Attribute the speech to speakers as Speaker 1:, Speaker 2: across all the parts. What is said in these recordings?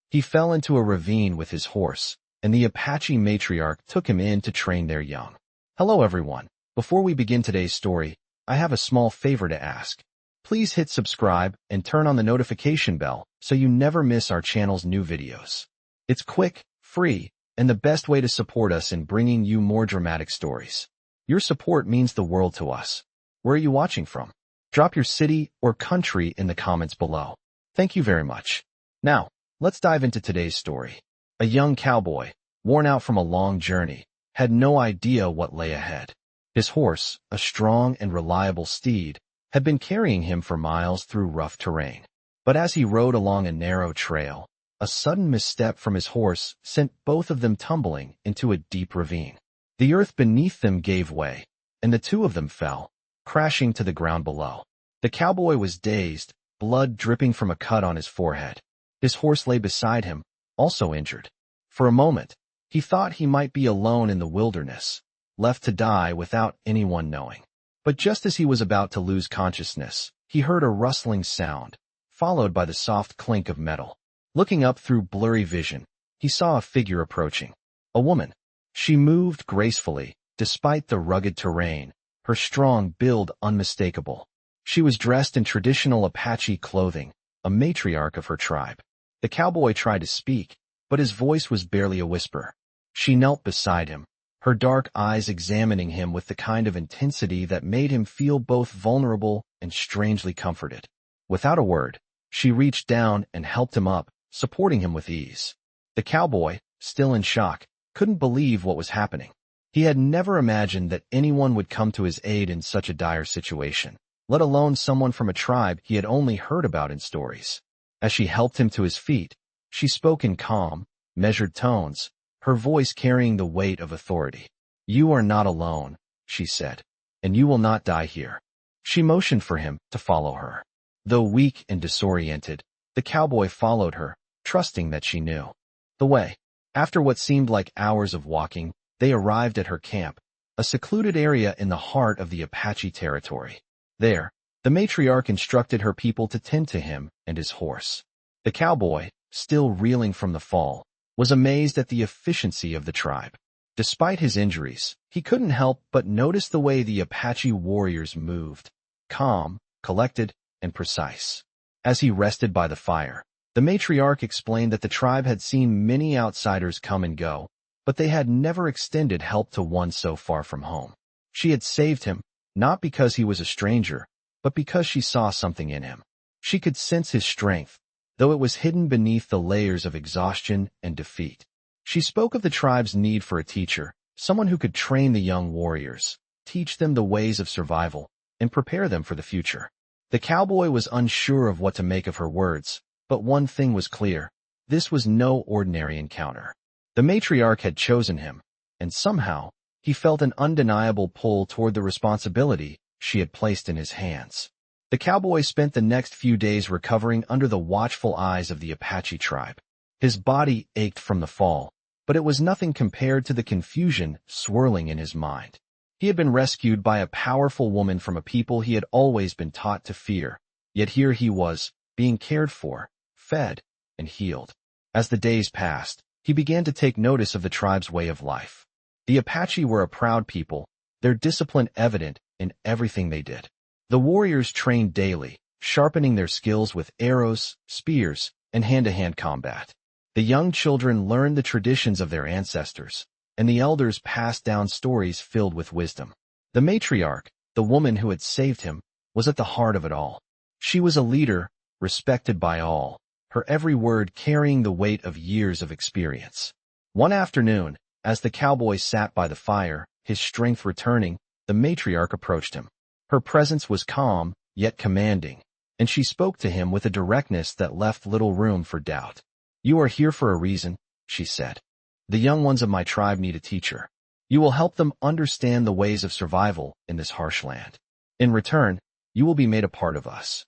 Speaker 1: He fell into a ravine with his horse, and the Apache Matriarch took him in to train their young. Hello everyone. Before we begin today's story, I have a small favor to ask. Please hit subscribe and turn on the notification bell so you never miss our channel's new videos. It's quick, free, and the best way to support us in bringing you more dramatic stories. Your support means the world to us. Where are you watching from? Drop your city or country in the comments below. Thank you very much. Now, let's dive into today's story. A young cowboy, worn out from a long journey, had no idea what lay ahead. His horse, a strong and reliable steed, had been carrying him for miles through rough terrain. But as he rode along a narrow trail, a sudden misstep from his horse sent both of them tumbling into a deep ravine. The earth beneath them gave way, and the two of them fell, crashing to the ground below. The cowboy was dazed, blood dripping from a cut on his forehead. His horse lay beside him, also injured. For a moment, he thought he might be alone in the wilderness, left to die without anyone knowing. But just as he was about to lose consciousness, he heard a rustling sound, followed by the soft clink of metal. Looking up through blurry vision, he saw a figure approaching. A woman. She moved gracefully, despite the rugged terrain, her strong build unmistakable. She was dressed in traditional Apache clothing, a matriarch of her tribe. The cowboy tried to speak, but his voice was barely a whisper. She knelt beside him, her dark eyes examining him with the kind of intensity that made him feel both vulnerable and strangely comforted. Without a word, she reached down and helped him up, supporting him with ease. The cowboy, still in shock, couldn't believe what was happening. He had never imagined that anyone would come to his aid in such a dire situation, let alone someone from a tribe he had only heard about in stories. As she helped him to his feet, she spoke in calm, measured tones, her voice carrying the weight of authority. "You are not alone," she said, "and you will not die here." She motioned for him to follow her. Though weak and disoriented, the cowboy followed her, trusting that she knew the way. After what seemed like hours of walking, they arrived at her camp, a secluded area in the heart of the Apache territory. There, the matriarch instructed her people to tend to him and his horse. The cowboy, still reeling from the fall, was amazed at the efficiency of the tribe. Despite his injuries, he couldn't help but notice the way the Apache warriors moved, calm, collected, and precise. As he rested by the fire, the matriarch explained that the tribe had seen many outsiders come and go, but they had never extended help to one so far from home. She had saved him, not because he was a stranger, but because she saw something in him. She could sense his strength, though it was hidden beneath the layers of exhaustion and defeat. She spoke of the tribe's need for a teacher, someone who could train the young warriors, teach them the ways of survival, and prepare them for the future. The cowboy was unsure of what to make of her words, but one thing was clear. This was no ordinary encounter. The matriarch had chosen him, and somehow, he felt an undeniable pull toward the responsibility she had placed in his hands. The cowboy spent the next few days recovering under the watchful eyes of the Apache tribe. His body ached from the fall, but it was nothing compared to the confusion swirling in his mind. He had been rescued by a powerful woman from a people he had always been taught to fear, yet here he was, being cared for, fed, and healed. As the days passed, he began to take notice of the tribe's way of life. The Apache were a proud people, their discipline evident in everything they did. The warriors trained daily, sharpening their skills with arrows, spears, and hand-to-hand combat. The young children learned the traditions of their ancestors, and the elders passed down stories filled with wisdom. The matriarch, the woman who had saved him, was at the heart of it all. She was a leader, respected by all, her every word carrying the weight of years of experience. One afternoon, as the cowboy sat by the fire, his strength returning, the matriarch approached him. Her presence was calm, yet commanding, and she spoke to him with a directness that left little room for doubt. "You are here for a reason," she said. "The young ones of my tribe need a teacher. You will help them understand the ways of survival in this harsh land. In return, you will be made a part of us."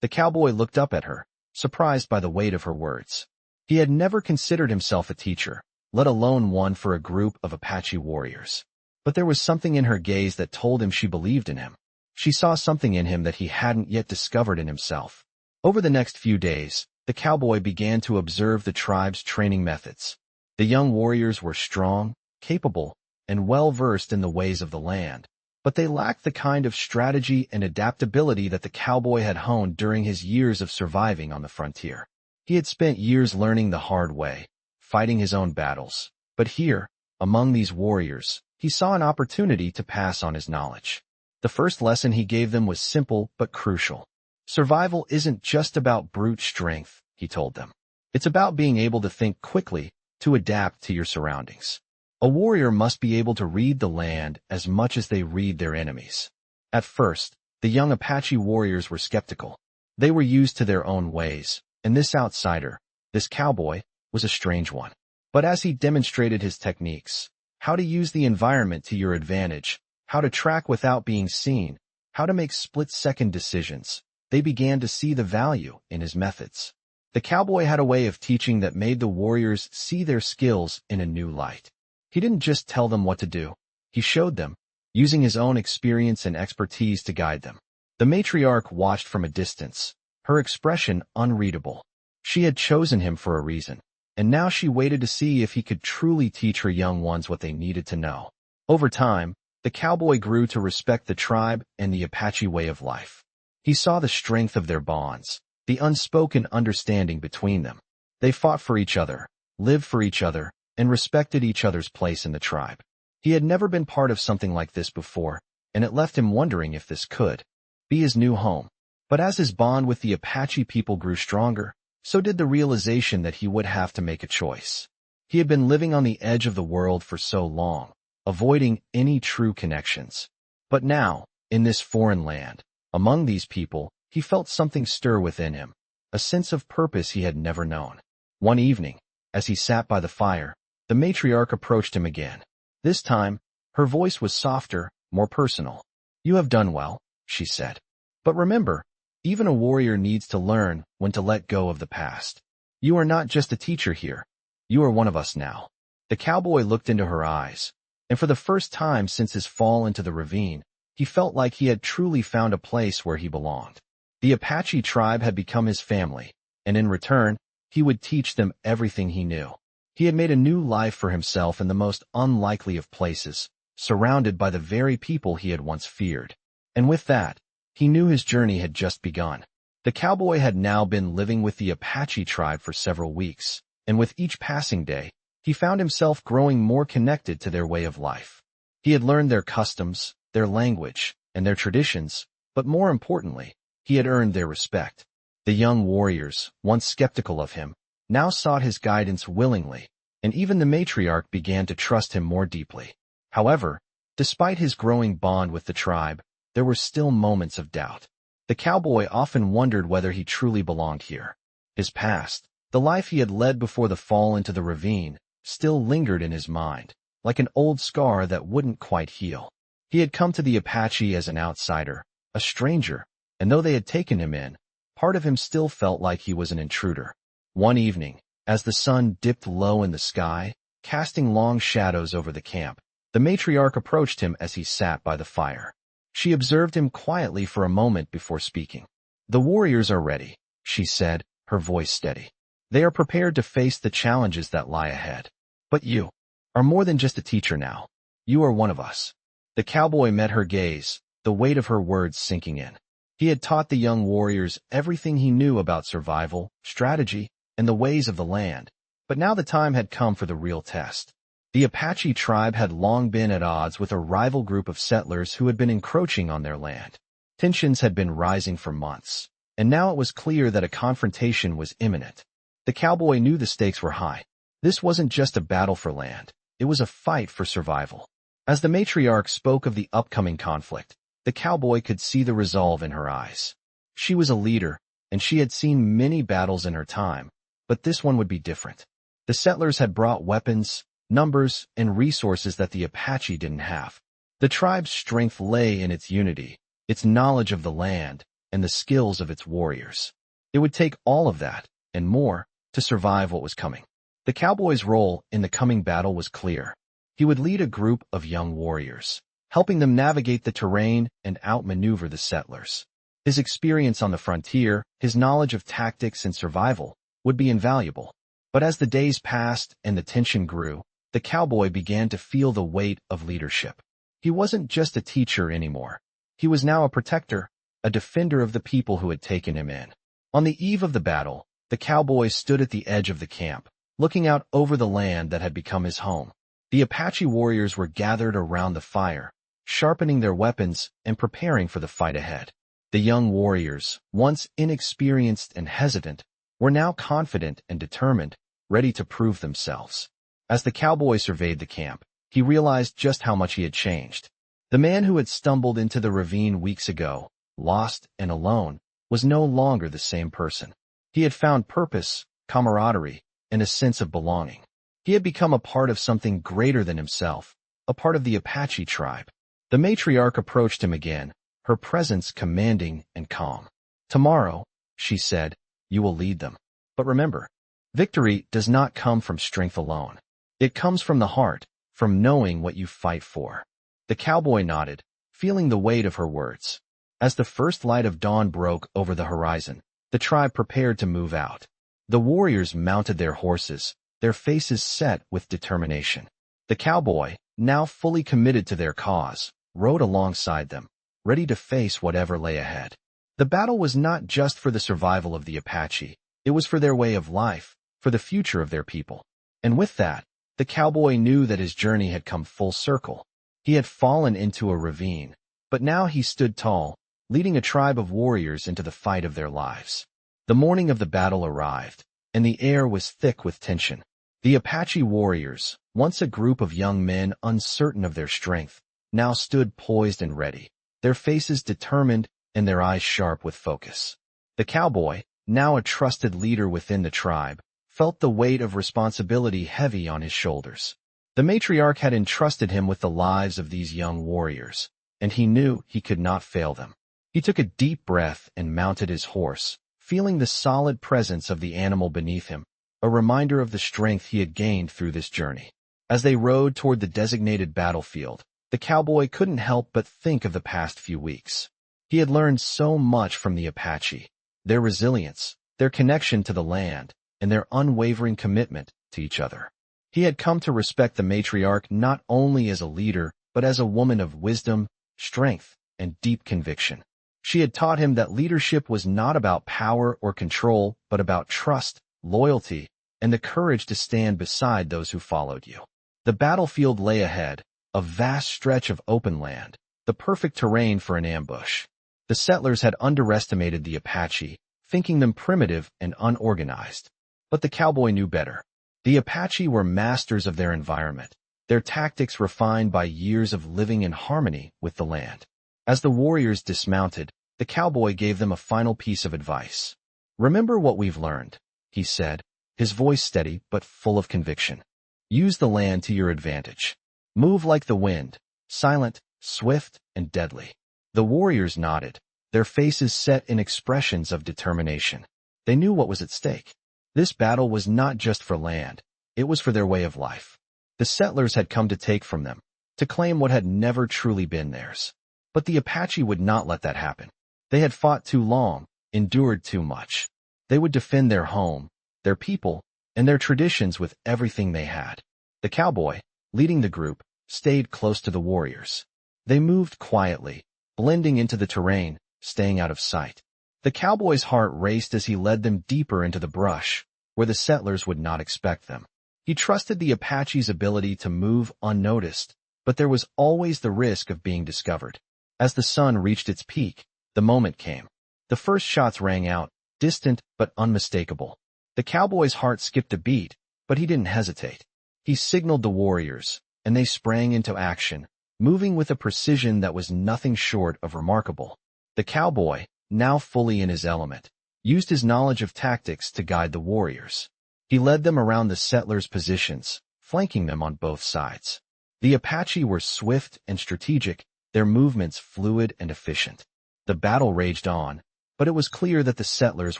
Speaker 1: The cowboy looked up at her, surprised by the weight of her words. He had never considered himself a teacher, let alone one for a group of Apache warriors. But there was something in her gaze that told him she believed in him. She saw something in him that he hadn't yet discovered in himself. Over the next few days, the the cowboy began to observe the tribe's training methods. The young warriors were strong, capable, and well-versed in the ways of the land, but they lacked the kind of strategy and adaptability that the cowboy had honed during his years of surviving on the frontier. He had spent years learning the hard way, fighting his own battles, but here, among these warriors, he saw an opportunity to pass on his knowledge. The first lesson he gave them was simple but crucial. Survival isn't just about brute strength, he told them. It's about being able to think quickly, to adapt to your surroundings. A warrior must be able to read the land as much as they read their enemies. At first, the young Apache warriors were skeptical. They were used to their own ways, and this outsider, this cowboy, was a strange one. But as he demonstrated his techniques, how to use the environment to your advantage, how to track without being seen, how to make split-second decisions, they began to see the value in his methods. The cowboy had a way of teaching that made the warriors see their skills in a new light. He didn't just tell them what to do. He showed them, using his own experience and expertise to guide them. The matriarch watched from a distance, her expression unreadable. She had chosen him for a reason, and now she waited to see if he could truly teach her young ones what they needed to know. Over time, the cowboy grew to respect the tribe and the Apache way of life. He saw the strength of their bonds, the unspoken understanding between them. They fought for each other, lived for each other, and respected each other's place in the tribe. He had never been part of something like this before, and it left him wondering if this could be his new home. But as his bond with the Apache people grew stronger, so did the realization that he would have to make a choice. He had been living on the edge of the world for so long, avoiding any true connections. But now, in this foreign land, among these people, he felt something stir within him, a sense of purpose he had never known. One evening, as he sat by the fire, the matriarch approached him again. This time, her voice was softer, more personal. "You have done well," she said. "But remember, even a warrior needs to learn when to let go of the past. You are not just a teacher here. You are one of us now." The cowboy looked into her eyes, and for the first time since his fall into the ravine, he felt like he had truly found a place where he belonged. The Apache tribe had become his family, and in return, he would teach them everything he knew. He had made a new life for himself in the most unlikely of places, surrounded by the very people he had once feared. And with that, he knew his journey had just begun. The cowboy had now been living with the Apache tribe for several weeks, and with each passing day, he found himself growing more connected to their way of life. He had learned their customs, their language, and their traditions, but more importantly, he had earned their respect. The young warriors, once skeptical of him, now sought his guidance willingly, and even the matriarch began to trust him more deeply. However, despite his growing bond with the tribe, there were still moments of doubt. The cowboy often wondered whether he truly belonged here. His past, the life he had led before the fall into the ravine, still lingered in his mind, like an old scar that wouldn't quite heal. He had come to the Apache as an outsider, a stranger, and though they had taken him in, part of him still felt like he was an intruder. One evening, as the sun dipped low in the sky, casting long shadows over the camp, the matriarch approached him as he sat by the fire. She observed him quietly for a moment before speaking. "The warriors are ready," she said, her voice steady. "They are prepared to face the challenges that lie ahead. But you are more than just a teacher now. You are one of us." The cowboy met her gaze, the weight of her words sinking in. He had taught the young warriors everything he knew about survival, strategy, and the ways of the land, but now the time had come for the real test. The Apache tribe had long been at odds with a rival group of settlers who had been encroaching on their land. Tensions had been rising for months, and now it was clear that a confrontation was imminent. The cowboy knew the stakes were high. This wasn't just a battle for land, it was a fight for survival. As the matriarch spoke of the upcoming conflict, the cowboy could see the resolve in her eyes. She was a leader, and she had seen many battles in her time, but this one would be different. The settlers had brought weapons, numbers, and resources that the Apache didn't have. The tribe's strength lay in its unity, its knowledge of the land, and the skills of its warriors. It would take all of that, and more, to survive what was coming. The cowboy's role in the coming battle was clear. He would lead a group of young warriors, helping them navigate the terrain and outmaneuver the settlers. His experience on the frontier, his knowledge of tactics and survival, would be invaluable. But as the days passed and the tension grew, the cowboy began to feel the weight of leadership. He wasn't just a teacher anymore. He was now a protector, a defender of the people who had taken him in. On the eve of the battle, the cowboy stood at the edge of the camp, looking out over the land that had become his home. The Apache warriors were gathered around the fire, sharpening their weapons and preparing for the fight ahead. The young warriors, once inexperienced and hesitant, were now confident and determined, ready to prove themselves. As the cowboy surveyed the camp, he realized just how much he had changed. The man who had stumbled into the ravine weeks ago, lost and alone, was no longer the same person. He had found purpose, camaraderie, and a sense of belonging. He had become a part of something greater than himself, a part of the Apache tribe. The matriarch approached him again, her presence commanding and calm. "Tomorrow," she said, "you will lead them. But remember, victory does not come from strength alone. It comes from the heart, from knowing what you fight for." The cowboy nodded, feeling the weight of her words. As the first light of dawn broke over the horizon, the tribe prepared to move out. The warriors mounted their horses, their faces set with determination. The cowboy, now fully committed to their cause, rode alongside them, ready to face whatever lay ahead. The battle was not just for the survival of the Apache, it was for their way of life, for the future of their people. And with that, the cowboy knew that his journey had come full circle. He had fallen into a ravine, but now he stood tall, leading a tribe of warriors into the fight of their lives. The morning of the battle arrived, and the air was thick with tension. The Apache warriors, once a group of young men uncertain of their strength, now stood poised and ready, their faces determined and their eyes sharp with focus. The cowboy, now a trusted leader within the tribe, felt the weight of responsibility heavy on his shoulders. The matriarch had entrusted him with the lives of these young warriors, and he knew he could not fail them. He took a deep breath and mounted his horse, feeling the solid presence of the animal beneath him, a reminder of the strength he had gained through this journey. As they rode toward the designated battlefield, the cowboy couldn't help but think of the past few weeks. He had learned so much from the Apache, their resilience, their connection to the land, and their unwavering commitment to each other. He had come to respect the matriarch not only as a leader, but as a woman of wisdom, strength, and deep conviction. She had taught him that leadership was not about power or control, but about trust, loyalty, and the courage to stand beside those who followed you. The battlefield lay ahead, a vast stretch of open land, the perfect terrain for an ambush. The settlers had underestimated the Apache, thinking them primitive and unorganized. But the cowboy knew better. The Apache were masters of their environment, their tactics refined by years of living in harmony with the land. As the warriors dismounted, the cowboy gave them a final piece of advice. "Remember what we've learned," he said, his voice steady but full of conviction. "Use the land to your advantage. Move like the wind, silent, swift, and deadly." The warriors nodded, their faces set in expressions of determination. They knew what was at stake. This battle was not just for land, it was for their way of life. The settlers had come to take from them, to claim what had never truly been theirs. But the Apache would not let that happen. They had fought too long, endured too much. They would defend their home, their people, and their traditions with everything they had. The cowboy, leading the group, stayed close to the warriors. They moved quietly, blending into the terrain, staying out of sight. The cowboy's heart raced as he led them deeper into the brush, where the settlers would not expect them. He trusted the Apache's ability to move unnoticed, but there was always the risk of being discovered. As the sun reached its peak, the moment came. The first shots rang out, distant but unmistakable. The cowboy's heart skipped a beat, but he didn't hesitate. He signaled the warriors, and they sprang into action, moving with a precision that was nothing short of remarkable. The cowboy, now fully in his element, used his knowledge of tactics to guide the warriors. He led them around the settlers' positions, flanking them on both sides. The Apache were swift and strategic, their movements fluid and efficient. The battle raged on, but it was clear that the settlers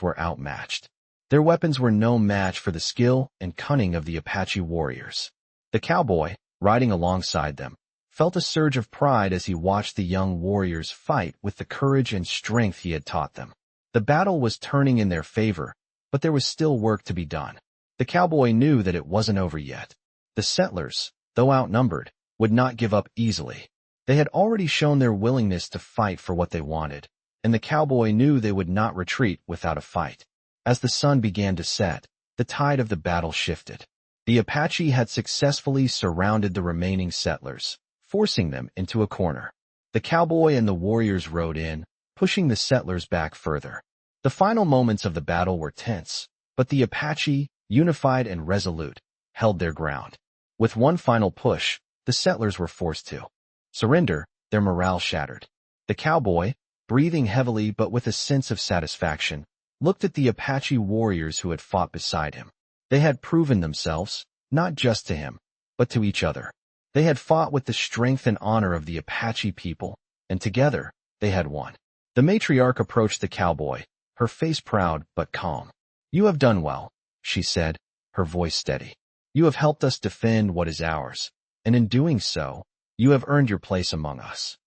Speaker 1: were outmatched. Their weapons were no match for the skill and cunning of the Apache warriors. The cowboy, riding alongside them, felt a surge of pride as he watched the young warriors fight with the courage and strength he had taught them. The battle was turning in their favor, but there was still work to be done. The cowboy knew that it wasn't over yet. The settlers, though outnumbered, would not give up easily. They had already shown their willingness to fight for what they wanted, and the cowboy knew they would not retreat without a fight. As the sun began to set, the tide of the battle shifted. The Apache had successfully surrounded the remaining settlers, forcing them into a corner. The cowboy and the warriors rode in, pushing the settlers back further. The final moments of the battle were tense, but the Apache, unified and resolute, held their ground. With one final push, the settlers were forced to surrender, their morale shattered. The cowboy, breathing heavily but with a sense of satisfaction, looked at the Apache warriors who had fought beside him. They had proven themselves, not just to him, but to each other. They had fought with the strength and honor of the Apache people, and together, they had won. The matriarch approached the cowboy, her face proud but calm. "You have done well," she said, her voice steady. "You have helped us defend what is ours, and in doing so, you have earned your place among us."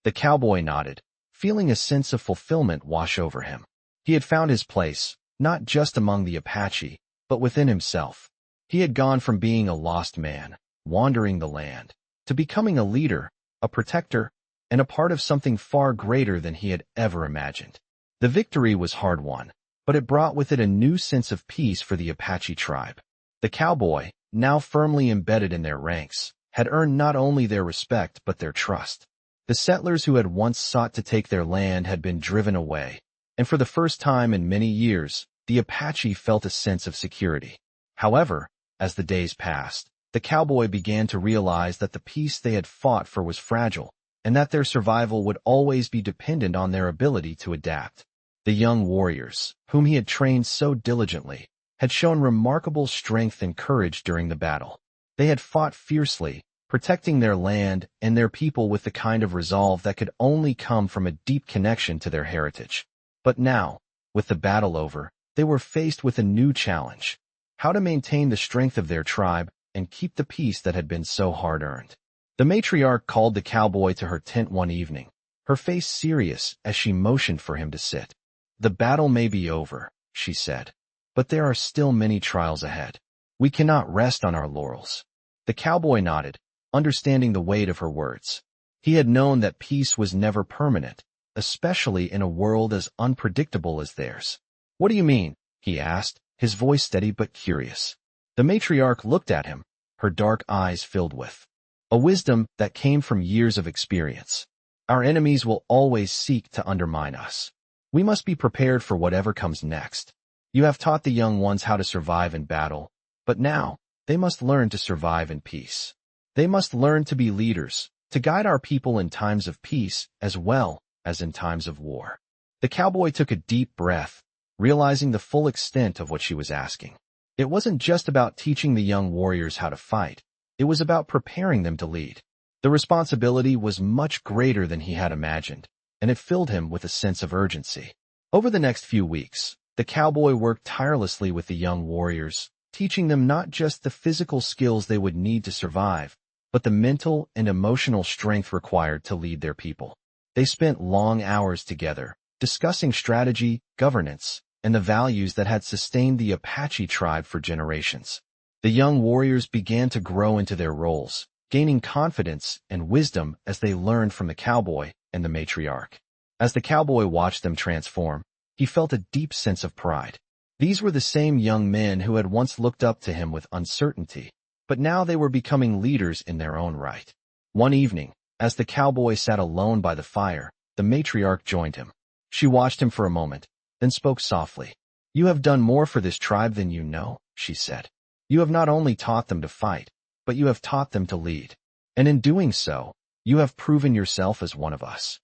Speaker 1: The cowboy nodded, feeling a sense of fulfillment wash over him. He had found his place, not just among the Apache, but within himself. He had gone from being a lost man, wandering the land, to becoming a leader, a protector, and a part of something far greater than he had ever imagined. The victory was hard-won, but it brought with it a new sense of peace for the Apache tribe. The cowboy, now firmly embedded in their ranks, had earned not only their respect but their trust. The settlers who had once sought to take their land had been driven away, and for the first time in many years, the Apache felt a sense of security. However, as the days passed, the cowboy began to realize that the peace they had fought for was fragile, and that their survival would always be dependent on their ability to adapt. The young warriors, whom he had trained so diligently, had shown remarkable strength and courage during the battle. They had fought fiercely, protecting their land and their people with the kind of resolve that could only come from a deep connection to their heritage. But now, with the battle over, they were faced with a new challenge: how to maintain the strength of their tribe and keep the peace that had been so hard-earned. The matriarch called the cowboy to her tent one evening, her face serious as she motioned for him to sit. "The battle may be over," she said, "but there are still many trials ahead. We cannot rest on our laurels." The cowboy nodded, understanding the weight of her words. He had known that peace was never permanent, especially in a world as unpredictable as theirs. "What do you mean?" he asked, his voice steady but curious. The matriarch looked at him, her dark eyes filled with a wisdom that came from years of experience. "Our enemies will always seek to undermine us. We must be prepared for whatever comes next. You have taught the young ones how to survive in battle, but now they must learn to survive in peace. They must learn to be leaders, to guide our people in times of peace as well as in times of war." The cowboy took a deep breath, realizing the full extent of what she was asking. It wasn't just about teaching the young warriors how to fight. It was about preparing them to lead. The responsibility was much greater than he had imagined, and it filled him with a sense of urgency. Over the next few weeks, the cowboy worked tirelessly with the young warriors, teaching them not just the physical skills they would need to survive, but the mental and emotional strength required to lead their people. They spent long hours together, discussing strategy, governance, and the values that had sustained the Apache tribe for generations. The young warriors began to grow into their roles, gaining confidence and wisdom as they learned from the cowboy and the matriarch. As the cowboy watched them transform, he felt a deep sense of pride. These were the same young men who had once looked up to him with uncertainty, but now they were becoming leaders in their own right. One evening, as the cowboy sat alone by the fire, the matriarch joined him. She watched him for a moment, then spoke softly. "You have done more for this tribe than you know," she said. "You have not only taught them to fight, but you have taught them to lead. And in doing so, you have proven yourself as one of us."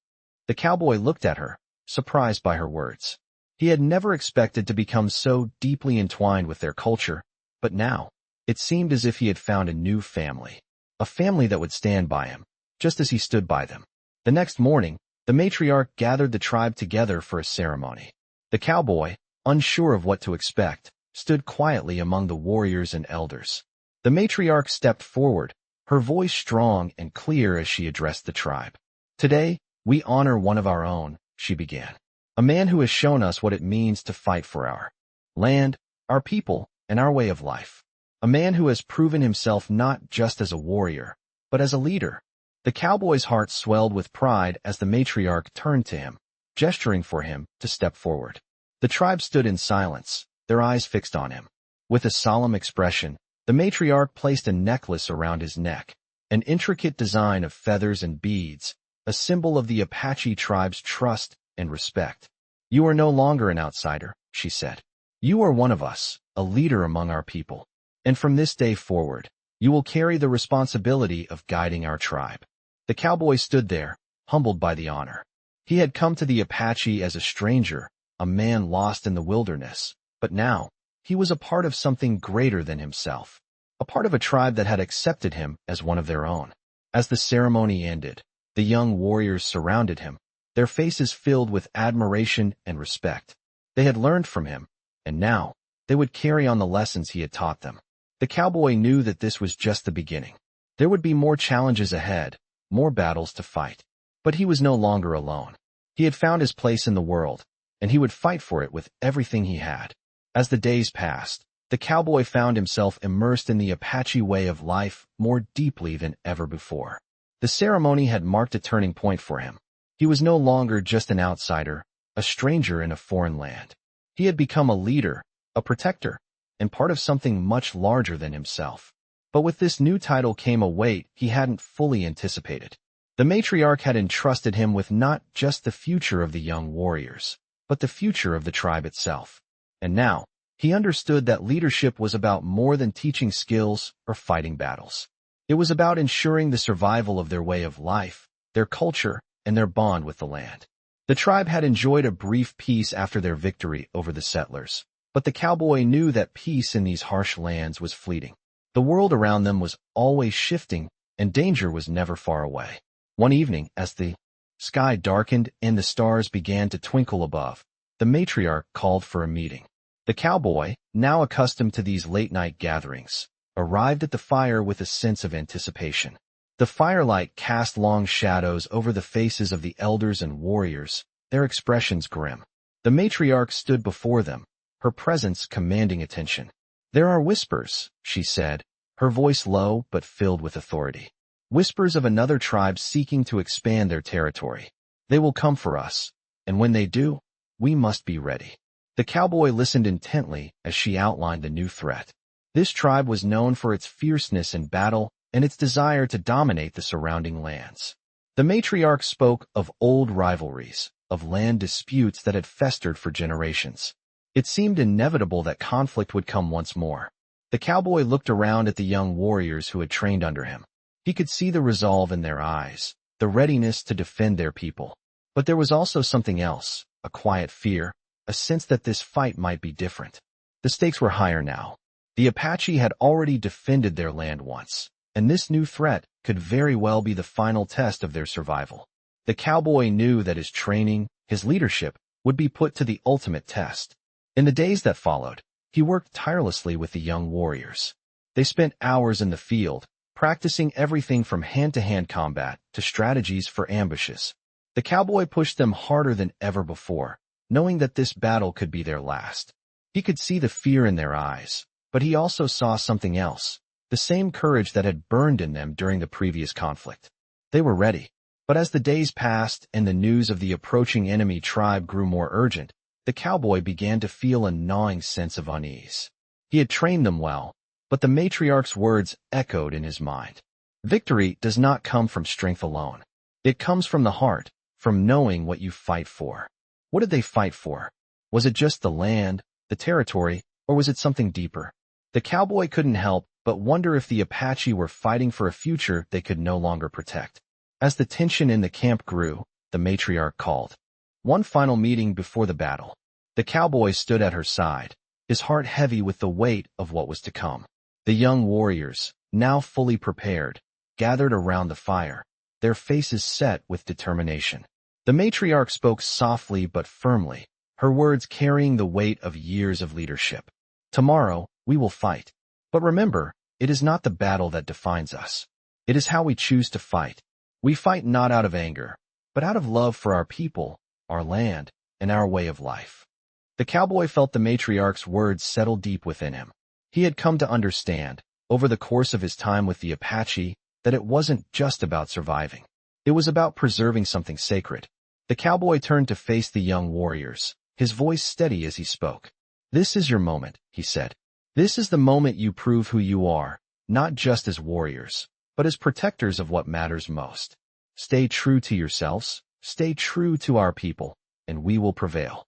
Speaker 1: The cowboy looked at her, surprised by her words. He had never expected to become so deeply entwined with their culture, but now, it seemed as if he had found a new family, a family that would stand by him, just as he stood by them. The next morning, the matriarch gathered the tribe together for a ceremony. The cowboy, unsure of what to expect, stood quietly among the warriors and elders. The matriarch stepped forward, her voice strong and clear as she addressed the tribe. "Today, we honor one of our own," she began. "A man who has shown us what it means to fight for our land, our people, and our way of life. A man who has proven himself not just as a warrior, but as a leader. The cowboy's heart swelled with pride as the matriarch turned to him, gesturing for him to step forward. The tribe stood in silence, their eyes fixed on him. With a solemn expression, the matriarch placed a necklace around his neck, an intricate design of feathers and beads, a symbol of the Apache tribe's trust and respect. "You are no longer an outsider," she said. "You are one of us, a leader among our people. And from this day forward, you will carry the responsibility of guiding our tribe." The cowboy stood there, humbled by the honor. He had come to the Apache as a stranger, a man lost in the wilderness, but now, he was a part of something greater than himself, a part of a tribe that had accepted him as one of their own. As the ceremony ended, the young warriors surrounded him, their faces filled with admiration and respect. They had learned from him, and now, they would carry on the lessons he had taught them. The cowboy knew that this was just the beginning. There would be more challenges ahead, more battles to fight. But he was no longer alone. He had found his place in the world, and he would fight for it with everything he had. As the days passed, the cowboy found himself immersed in the Apache way of life more deeply than ever before. The ceremony had marked a turning point for him. He was no longer just an outsider, a stranger in a foreign land. He had become a leader, a protector, and part of something much larger than himself. But with this new title came a weight he hadn't fully anticipated. The matriarch had entrusted him with not just the future of the young warriors, but the future of the tribe itself. And now, he understood that leadership was about more than teaching skills or fighting battles. It was about ensuring the survival of their way of life, their culture, and their bond with the land. The tribe had enjoyed a brief peace after their victory over the settlers, but the cowboy knew that peace in these harsh lands was fleeting. The world around them was always shifting, and danger was never far away. One evening, as the sky darkened and the stars began to twinkle above, the matriarch called for a meeting. The cowboy, now accustomed to these late-night gatherings, arrived at the fire with a sense of anticipation. The firelight cast long shadows over the faces of the elders and warriors, their expressions grim. The matriarch stood before them, her presence commanding attention. "There are whispers," she said, her voice low but filled with authority. "Whispers of another tribe seeking to expand their territory. They will come for us, and when they do, we must be ready." The cowboy listened intently as she outlined the new threat. This tribe was known for its fierceness in battle and its desire to dominate the surrounding lands. The matriarch spoke of old rivalries, of land disputes that had festered for generations. It seemed inevitable that conflict would come once more. The cowboy looked around at the young warriors who had trained under him. He could see the resolve in their eyes, the readiness to defend their people. But there was also something else, a quiet fear, a sense that this fight might be different. The stakes were higher now. The Apache had already defended their land once, and this new threat could very well be the final test of their survival. The cowboy knew that his training, his leadership, would be put to the ultimate test. In the days that followed, he worked tirelessly with the young warriors. They spent hours in the field, practicing everything from hand-to-hand combat to strategies for ambushes. The cowboy pushed them harder than ever before, knowing that this battle could be their last. He could see the fear in their eyes, but he also saw something else, the same courage that had burned in them during the previous conflict. They were ready. But as the days passed and the news of the approaching enemy tribe grew more urgent, the cowboy began to feel a gnawing sense of unease. He had trained them well, but the matriarch's words echoed in his mind. Victory does not come from strength alone. It comes from the heart, from knowing what you fight for. What did they fight for? Was it just the land, the territory, or was it something deeper? The cowboy couldn't help but wonder if the Apache were fighting for a future they could no longer protect. As the tension in the camp grew, the matriarch called one final meeting before the battle. The cowboy stood at her side, his heart heavy with the weight of what was to come. The young warriors, now fully prepared, gathered around the fire, their faces set with determination. The matriarch spoke softly but firmly, her words carrying the weight of years of leadership. "Tomorrow, we will fight. But remember, it is not the battle that defines us. It is how we choose to fight. We fight not out of anger, but out of love for our people, our land, and our way of life." The cowboy felt the matriarch's words settle deep within him. He had come to understand, over the course of his time with the Apache, that it wasn't just about surviving. It was about preserving something sacred. The cowboy turned to face the young warriors, his voice steady as he spoke. "This is your moment," he said. "This is the moment you prove who you are, not just as warriors, but as protectors of what matters most. Stay true to yourselves, stay true to our people, and we will prevail."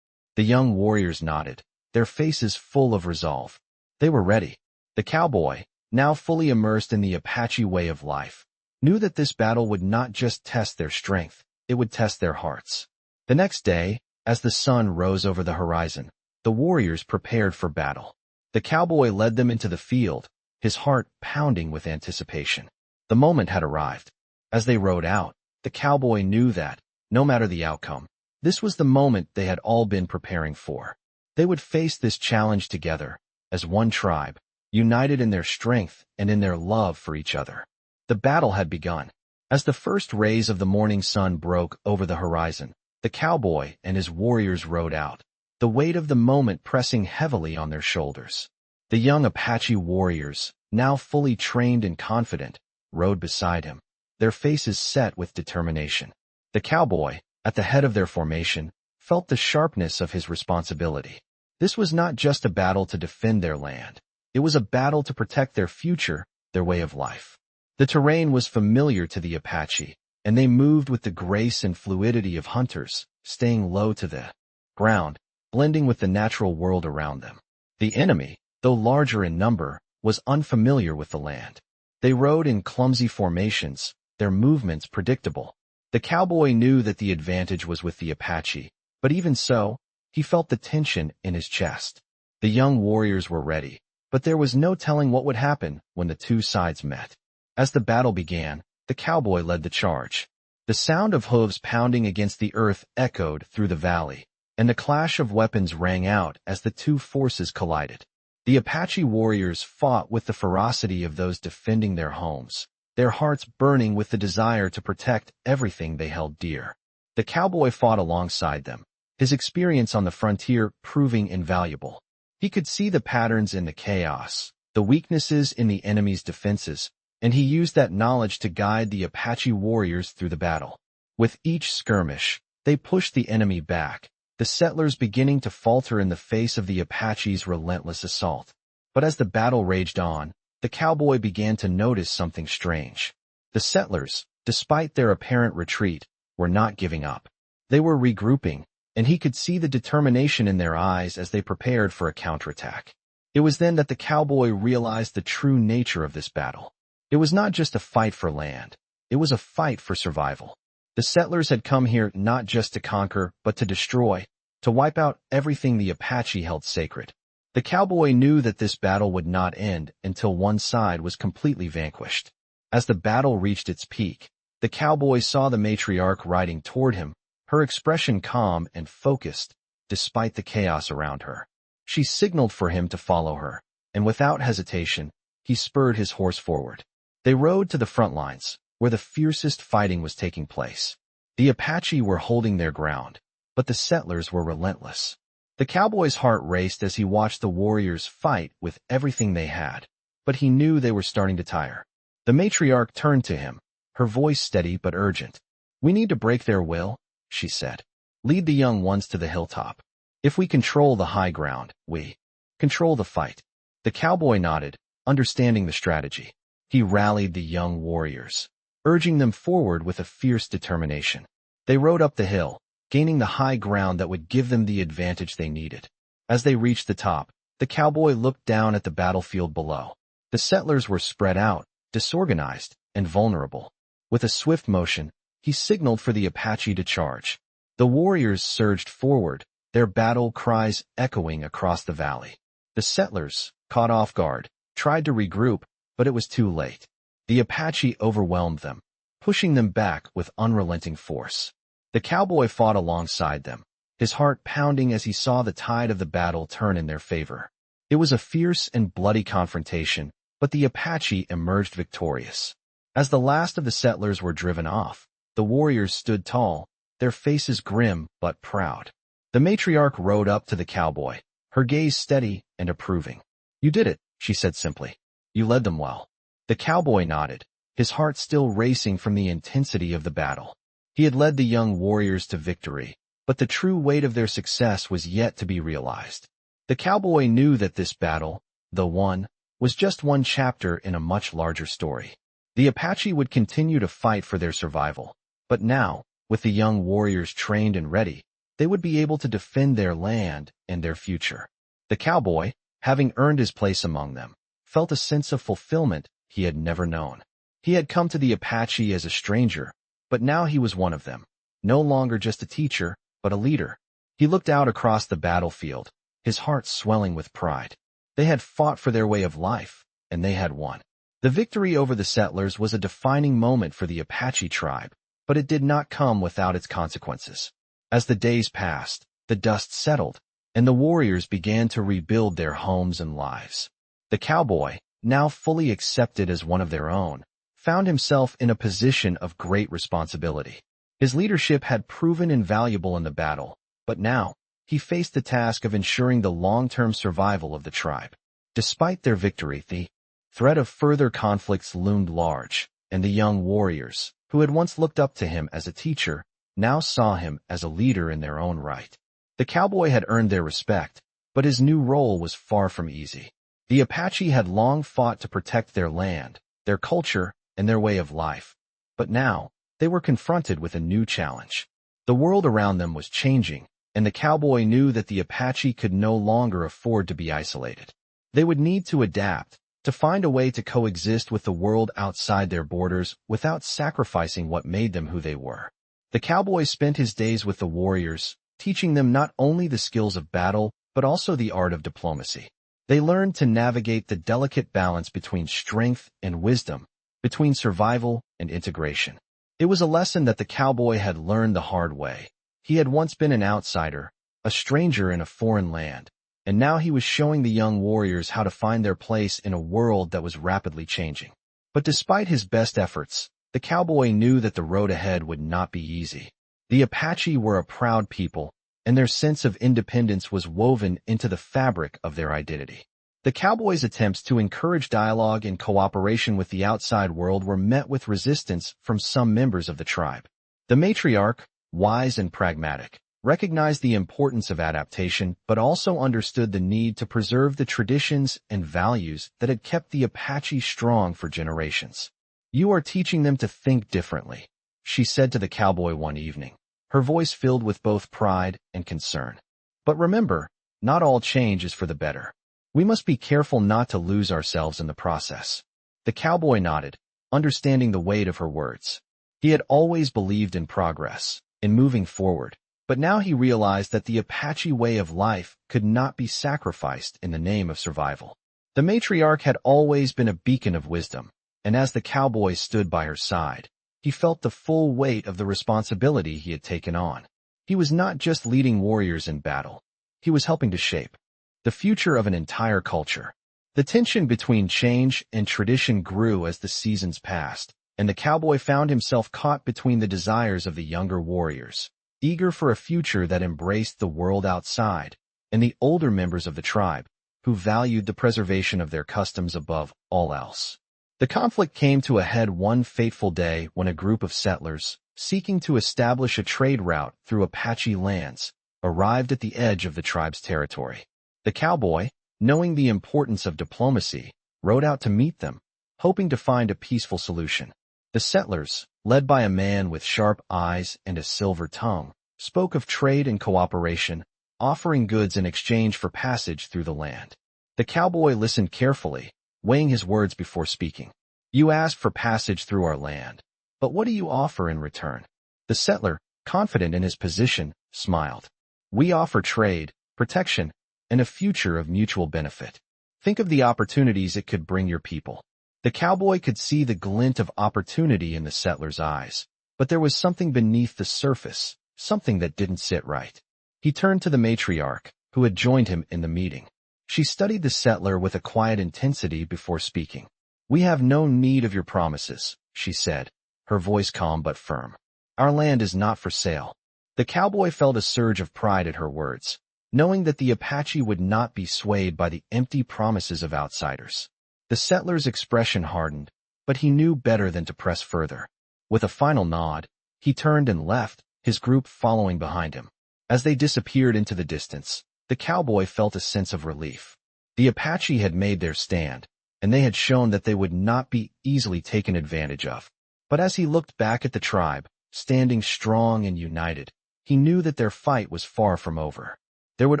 Speaker 1: The young warriors nodded, their faces full of resolve. They were ready. The cowboy, now fully immersed in the Apache way of life, knew that this battle would not just test their strength, it would test their hearts. The next day, as the sun rose over the horizon, the warriors prepared for battle. The cowboy led them into the field, his heart pounding with anticipation. The moment had arrived. As they rode out, the cowboy knew that, no matter the outcome, this was the moment they had all been preparing for. They would face this challenge together, as one tribe, united in their strength and in their love for each other. The battle had begun. As the first rays of the morning sun broke over the horizon, the cowboy and his warriors rode out, the weight of the moment pressing heavily on their shoulders. The young Apache warriors, now fully trained and confident, rode beside him, their faces set with determination. The cowboy, at the head of their formation, felt the sharpness of his responsibility. This was not just a battle to defend their land. It was a battle to protect their future, their way of life. The terrain was familiar to the Apache, and they moved with the grace and fluidity of hunters, staying low to the ground, blending with the natural world around them. The enemy, though larger in number, was unfamiliar with the land. They rode in clumsy formations, their movements predictable. The cowboy knew that the advantage was with the Apache, but even so, he felt the tension in his chest. The young warriors were ready, but there was no telling what would happen when the two sides met. As the battle began, the cowboy led the charge. The sound of hooves pounding against the earth echoed through the valley, and the clash of weapons rang out as the two forces collided. The Apache warriors fought with the ferocity of those defending their homes, their hearts burning with the desire to protect everything they held dear. The cowboy fought alongside them, his experience on the frontier proving invaluable. He could see the patterns in the chaos, the weaknesses in the enemy's defenses, and he used that knowledge to guide the Apache warriors through the battle. With each skirmish, they pushed the enemy back, the settlers beginning to falter in the face of the Apache's relentless assault. But as the battle raged on, the cowboy began to notice something strange. The settlers, despite their apparent retreat, were not giving up. They were regrouping, and he could see the determination in their eyes as they prepared for a counterattack. It was then that the cowboy realized the true nature of this battle. It was not just a fight for land. It was a fight for survival. The settlers had come here not just to conquer, but to destroy, to wipe out everything the Apache held sacred. The cowboy knew that this battle would not end until one side was completely vanquished. As the battle reached its peak, the cowboy saw the matriarch riding toward him, her expression calm and focused, despite the chaos around her. She signaled for him to follow her, and without hesitation, he spurred his horse forward. They rode to the front lines, where the fiercest fighting was taking place. The Apache were holding their ground, but the settlers were relentless. The cowboy's heart raced as he watched the warriors fight with everything they had, but he knew they were starting to tire. The matriarch turned to him, her voice steady but urgent. "We need to break their will," she said. "Lead the young ones to the hilltop. If we control the high ground, we control the fight." The cowboy nodded, understanding the strategy. He rallied the young warriors, urging them forward with a fierce determination. They rode up the hill, gaining the high ground that would give them the advantage they needed. As they reached the top, the cowboy looked down at the battlefield below. The settlers were spread out, disorganized, and vulnerable. With a swift motion, he signaled for the Apache to charge. The warriors surged forward, their battle cries echoing across the valley. The settlers, caught off guard, tried to regroup, but it was too late. The Apache overwhelmed them, pushing them back with unrelenting force. The cowboy fought alongside them, his heart pounding as he saw the tide of the battle turn in their favor. It was a fierce and bloody confrontation, but the Apache emerged victorious. As the last of the settlers were driven off, the warriors stood tall, their faces grim but proud. The matriarch rode up to the cowboy, her gaze steady and approving. "You did it," she said simply. "You led them well." The cowboy nodded, his heart still racing from the intensity of the battle. He had led the young warriors to victory, but the true weight of their success was yet to be realized. The cowboy knew that this battle, though won, was just one chapter in a much larger story. The Apache would continue to fight for their survival, but now, with the young warriors trained and ready, they would be able to defend their land and their future. The cowboy, having earned his place among them, felt a sense of fulfillment he had never known. He had come to the Apache as a stranger, but now he was one of them, no longer just a teacher, but a leader. He looked out across the battlefield, his heart swelling with pride. They had fought for their way of life, and they had won. The victory over the settlers was a defining moment for the Apache tribe, but it did not come without its consequences. As the days passed, the dust settled, and the warriors began to rebuild their homes and lives. The cowboy, now fully accepted as one of their own, found himself in a position of great responsibility. His leadership had proven invaluable in the battle, but now, he faced the task of ensuring the long-term survival of the tribe. Despite their victory, the threat of further conflicts loomed large, and the young warriors, who had once looked up to him as a teacher, now saw him as a leader in their own right. The cowboy had earned their respect, but his new role was far from easy. The Apache had long fought to protect their land, their culture, and their way of life. But now, they were confronted with a new challenge. The world around them was changing, and the cowboy knew that the Apache could no longer afford to be isolated. They would need to adapt, to find a way to coexist with the world outside their borders without sacrificing what made them who they were. The cowboy spent his days with the warriors, teaching them not only the skills of battle, but also the art of diplomacy. They learned to navigate the delicate balance between strength and wisdom, between survival and integration. It was a lesson that the cowboy had learned the hard way. He had once been an outsider, a stranger in a foreign land, and now he was showing the young warriors how to find their place in a world that was rapidly changing. But despite his best efforts, the cowboy knew that the road ahead would not be easy. The Apache were a proud people, and their sense of independence was woven into the fabric of their identity. The cowboys' attempts to encourage dialogue and cooperation with the outside world were met with resistance from some members of the tribe. The matriarch, wise and pragmatic, recognized the importance of adaptation but also understood the need to preserve the traditions and values that had kept the Apache strong for generations. "You are teaching them to think differently," she said to the cowboy one evening, her voice filled with both pride and concern. "But remember, not all change is for the better. We must be careful not to lose ourselves in the process." The cowboy nodded, understanding the weight of her words. He had always believed in progress, in moving forward, but now he realized that the Apache way of life could not be sacrificed in the name of survival. The matriarch had always been a beacon of wisdom, and as the cowboy stood by her side, he felt the full weight of the responsibility he had taken on. He was not just leading warriors in battle. He was helping to shape the future of an entire culture. The tension between change and tradition grew as the seasons passed, and the cowboy found himself caught between the desires of the younger warriors, eager for a future that embraced the world outside, and the older members of the tribe, who valued the preservation of their customs above all else. The conflict came to a head one fateful day when a group of settlers, seeking to establish a trade route through Apache lands, arrived at the edge of the tribe's territory. The cowboy, knowing the importance of diplomacy, rode out to meet them, hoping to find a peaceful solution. The settlers, led by a man with sharp eyes and a silver tongue, spoke of trade and cooperation, offering goods in exchange for passage through the land. The cowboy listened carefully, weighing his words before speaking. "You ask for passage through our land, but what do you offer in return?" The settler, confident in his position, smiled. "We offer trade, protection, and a future of mutual benefit. Think of the opportunities it could bring your people." The cowboy could see the glint of opportunity in the settler's eyes, but there was something beneath the surface, something that didn't sit right. He turned to the matriarch, who had joined him in the meeting. She studied the settler with a quiet intensity before speaking. "We have no need of your promises," she said, her voice calm but firm. "Our land is not for sale. The cowboy felt a surge of pride at her words, knowing that the Apache would not be swayed by the empty promises of outsiders. The settler's expression hardened, but he knew better than to press further. With a final nod, he turned and left, his group following behind him. As they disappeared into the distance, the cowboy felt a sense of relief. The Apache had made their stand, and they had shown that they would not be easily taken advantage of. But as he looked back at the tribe, standing strong and united, he knew that their fight was far from over. There would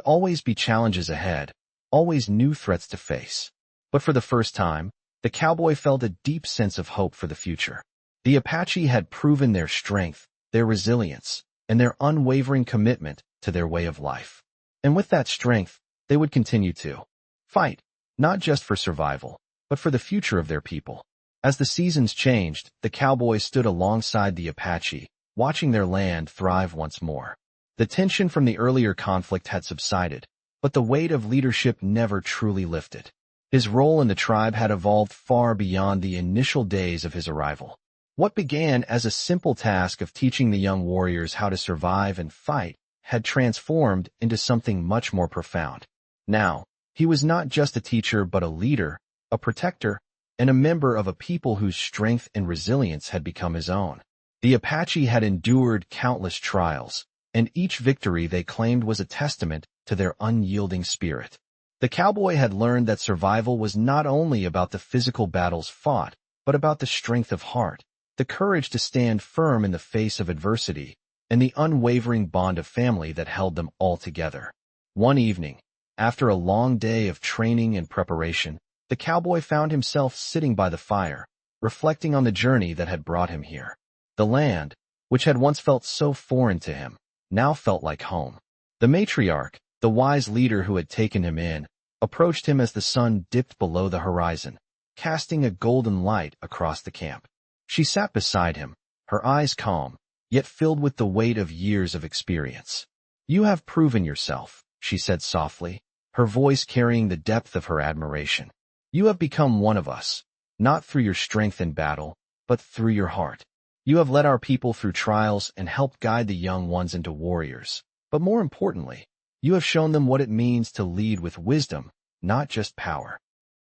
Speaker 1: always be challenges ahead, always new threats to face. But for the first time, the cowboy felt a deep sense of hope for the future. The Apache had proven their strength, their resilience, and their unwavering commitment to their way of life. And with that strength, they would continue to fight, not just for survival, but for the future of their people. As the seasons changed, the cowboy stood alongside the Apache, watching their land thrive once more. The tension from the earlier conflict had subsided, but the weight of leadership never truly lifted. His role in the tribe had evolved far beyond the initial days of his arrival. What began as a simple task of teaching the young warriors how to survive and fight had transformed into something much more profound. Now, he was not just a teacher but a leader, a protector, and a member of a people whose strength and resilience had become his own. The Apache had endured countless trials, and each victory they claimed was a testament to their unyielding spirit. The cowboy had learned that survival was not only about the physical battles fought, but about the strength of heart, the courage to stand firm in the face of adversity, and the unwavering bond of family that held them all together. One evening, after a long day of training and preparation, the cowboy found himself sitting by the fire, reflecting on the journey that had brought him here. The land, which had once felt so foreign to him, now felt like home. The matriarch, the wise leader who had taken him in, approached him as the sun dipped below the horizon, casting a golden light across the camp. She sat beside him, her eyes calm, yet filled with the weight of years of experience. "You have proven yourself," she said softly, her voice carrying the depth of her admiration. "You have become one of us, not through your strength in battle, but through your heart. You have led our people through trials and helped guide the young ones into warriors. But more importantly, you have shown them what it means to lead with wisdom, not just power."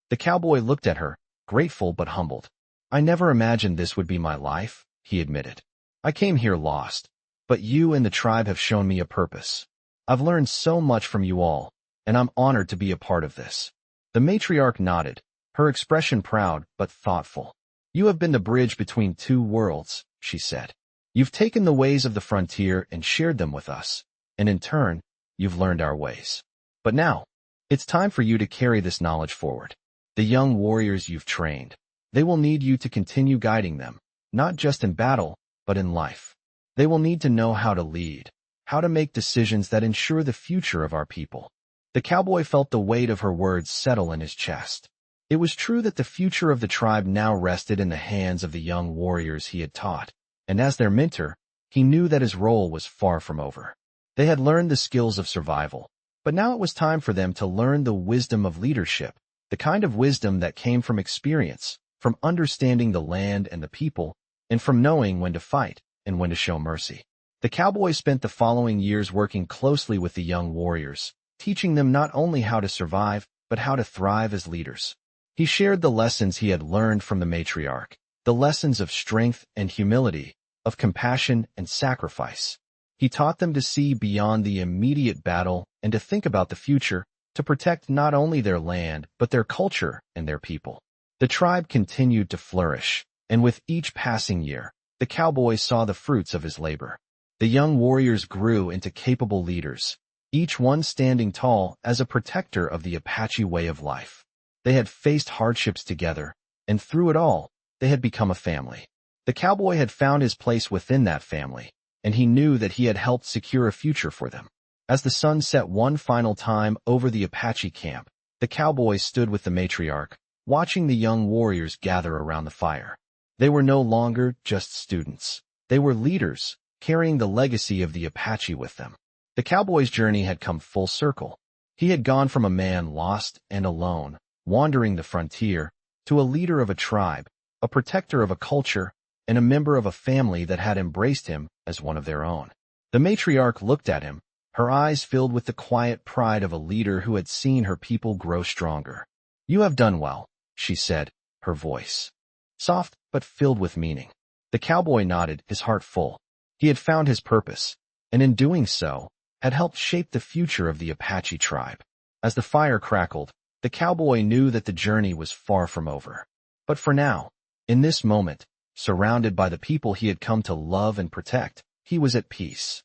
Speaker 1: The cowboy looked at her, grateful but humbled. "I never imagined this would be my life," he admitted. "I came here lost, but you and the tribe have shown me a purpose. I've learned so much from you all, and I'm honored to be a part of this." The matriarch nodded, her expression proud but thoughtful. "You have been the bridge between two worlds," she said. "You've taken the ways of the frontier and shared them with us, and in turn, you've learned our ways. But now, it's time for you to carry this knowledge forward. The young warriors you've trained, they will need you to continue guiding them, not just in battle, but in life. They will need to know how to lead, how to make decisions that ensure the future of our people." The cowboy felt the weight of her words settle in his chest. It was true that the future of the tribe now rested in the hands of the young warriors he had taught, and as their mentor, he knew that his role was far from over. They had learned the skills of survival, but now it was time for them to learn the wisdom of leadership, the kind of wisdom that came from experience, from understanding the land and the people, and from knowing when to fight and when to show mercy. The cowboy spent the following years working closely with the young warriors, teaching them not only how to survive, but how to thrive as leaders. He shared the lessons he had learned from the matriarch, the lessons of strength and humility, of compassion and sacrifice. He taught them to see beyond the immediate battle and to think about the future, to protect not only their land, but their culture and their people. The tribe continued to flourish, and with each passing year, the cowboy saw the fruits of his labor. The young warriors grew into capable leaders, each one standing tall as a protector of the Apache way of life. They had faced hardships together, and through it all, they had become a family. The cowboy had found his place within that family, and he knew that he had helped secure a future for them. As the sun set one final time over the Apache camp, the cowboy stood with the matriarch, watching the young warriors gather around the fire. They were no longer just students. They were leaders, carrying the legacy of the Apache with them. The cowboy's journey had come full circle. He had gone from a man lost and alone, wandering the frontier, to a leader of a tribe, a protector of a culture, and a member of a family that had embraced him as one of their own. The matriarch looked at him, her eyes filled with the quiet pride of a leader who had seen her people grow stronger. "You have done well," she said, her voice soft but filled with meaning. The cowboy nodded, his heart full. He had found his purpose, and in doing so, had helped shape the future of the Apache tribe. As the fire crackled, the cowboy knew that the journey was far from over. But for now, in this moment, surrounded by the people he had come to love and protect, he was at peace.